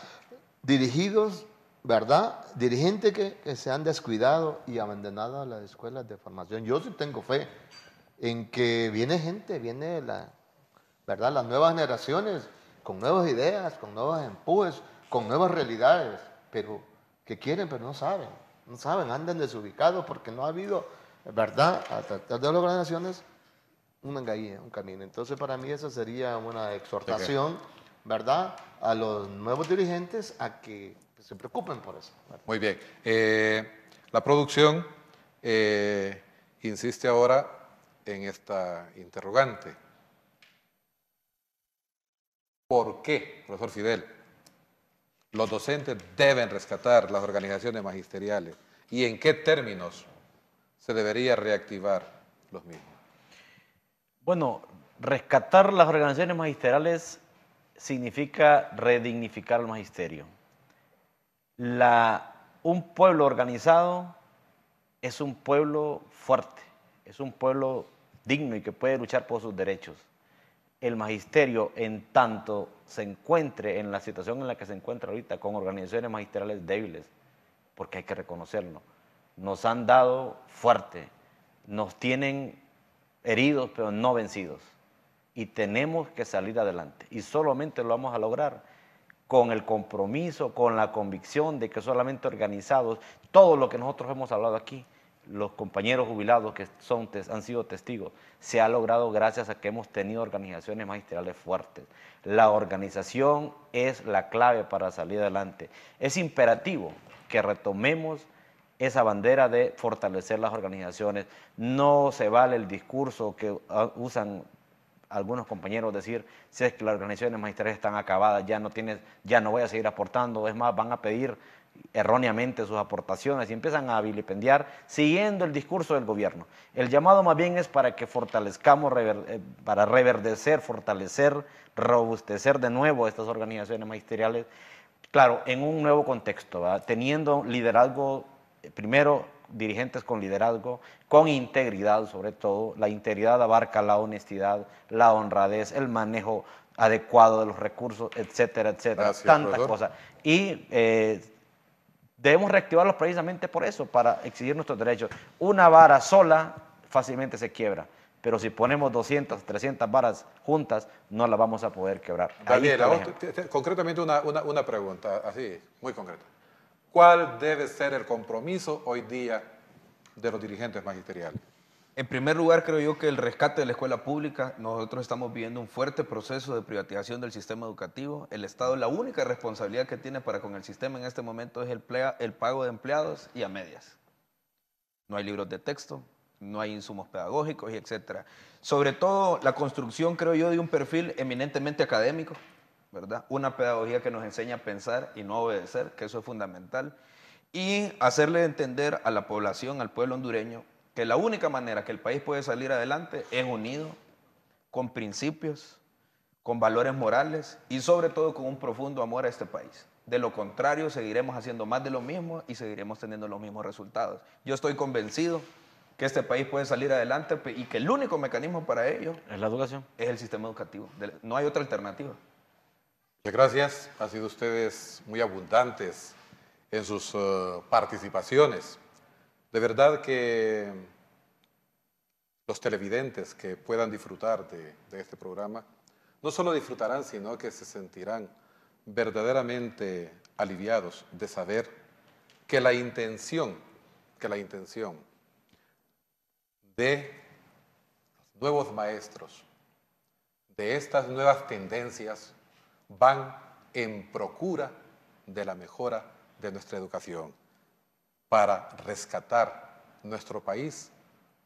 Dirigidos, ¿verdad? Dirigentes que se han descuidado y abandonado las escuelas de formación. Yo sí tengo fe en que viene gente, ¿verdad? Las nuevas generaciones con nuevas ideas, con nuevos empujes, con nuevas realidades, pero que quieren, pero no saben, andan desubicados porque no ha habido, ¿verdad? A tratar de las organizaciones una guía, un camino. Entonces, para mí esa sería una exhortación, ¿verdad?, a los nuevos dirigentes a que se preocupen por eso, ¿verdad? Muy bien. La producción insiste ahora en esta interrogante. ¿Por qué, profesor Fidel, los docentes deben rescatar las organizaciones magisteriales? ¿Y en qué términos se debería reactivar los mismos? Bueno, rescatar las organizaciones magisteriales significa redignificar el magisterio. Un pueblo organizado es un pueblo fuerte, es un pueblo digno y que puede luchar por sus derechos. El magisterio, en tanto se encuentre en la situación en la que se encuentra ahorita, con organizaciones magisteriales débiles, porque hay que reconocerlo, nos han dado fuerte, nos tienen heridos pero no vencidos, y tenemos que salir adelante, y solamente lo vamos a lograr con el compromiso, con la convicción de que solamente organizados, todo lo que nosotros hemos hablado aquí, los compañeros jubilados que han sido testigos, se ha logrado gracias a que hemos tenido organizaciones magisteriales fuertes. La organización es la clave para salir adelante. Es imperativo que retomemos esa bandera de fortalecer las organizaciones. No se vale el discurso que usan algunos compañeros decir, si es que las organizaciones magisteriales están acabadas, ya no voy a seguir aportando, es más, van a pedir erróneamente sus aportaciones y empiezan a vilipendiar siguiendo el discurso del gobierno. El llamado más bien es para que fortalezcamos, para reverdecer, fortalecer, robustecer de nuevo estas organizaciones magisteriales, claro, en un nuevo contexto, ¿verdad? Teniendo liderazgo, primero dirigentes con liderazgo, con integridad sobre todo. La integridad abarca la honestidad, la honradez, el manejo adecuado de los recursos, etcétera, etcétera, Gracias, tantas profesor. cosas. Y debemos reactivarlos precisamente por eso, para exigir nuestros derechos. Una vara sola fácilmente se quiebra, pero si ponemos 200, 300 varas juntas, no las vamos a poder quebrar. Ahí está Daniela, el ejemplo. concretamente una pregunta, así, muy concreta. ¿Cuál debe ser el compromiso hoy día de los dirigentes magisteriales? En primer lugar, creo yo que el rescate de la escuela pública, nosotros estamos viviendo un fuerte proceso de privatización del sistema educativo. El Estado, la única responsabilidad que tiene para con el sistema en este momento es el pago de empleados y a medias. No hay libros de texto, no hay insumos pedagógicos y etcétera. Sobre todo la construcción, creo yo, de un perfil eminentemente académico, ¿verdad? Una pedagogía que nos enseña a pensar y no a obedecer, que eso es fundamental. Y hacerle entender a la población, al pueblo hondureño, que la única manera que el país puede salir adelante es unido, con principios, con valores morales y sobre todo con un profundo amor a este país. De lo contrario, seguiremos haciendo más de lo mismo y seguiremos teniendo los mismos resultados. Yo estoy convencido que este país puede salir adelante y que el único mecanismo para ello Es la educación. es el sistema educativo. No hay otra alternativa. Muchas gracias. Han sido ustedes muy abundantes en sus participaciones. De verdad que los televidentes que puedan disfrutar de este programa, no solo disfrutarán, sino que se sentirán verdaderamente aliviados de saber que la intención de los nuevos maestros, de estas nuevas tendencias, van en procura de la mejora de nuestra educación para rescatar nuestro país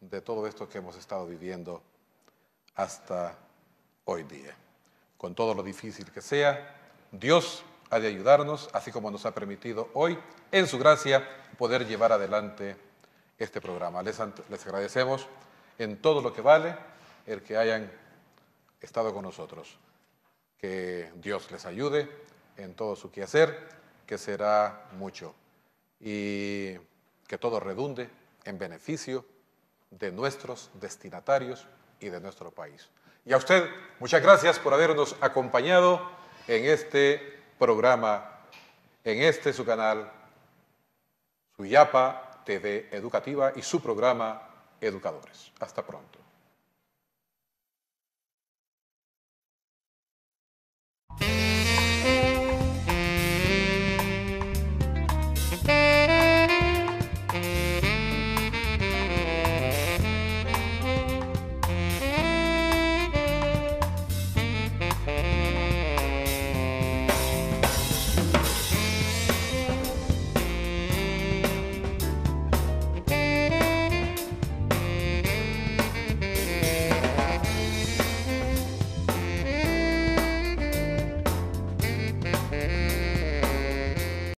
de todo esto que hemos estado viviendo hasta hoy día. Con todo lo difícil que sea, Dios ha de ayudarnos, así como nos ha permitido hoy, en su gracia, poder llevar adelante este programa. Les agradecemos en todo lo que vale el que hayan estado con nosotros. Que Dios les ayude en todo su quehacer, que será mucho, y que todo redunde en beneficio de nuestros destinatarios y de nuestro país. Y a usted, muchas gracias por habernos acompañado en este programa, en su canal, Suyapa TV Educativa y su programa Educadores. Hasta pronto.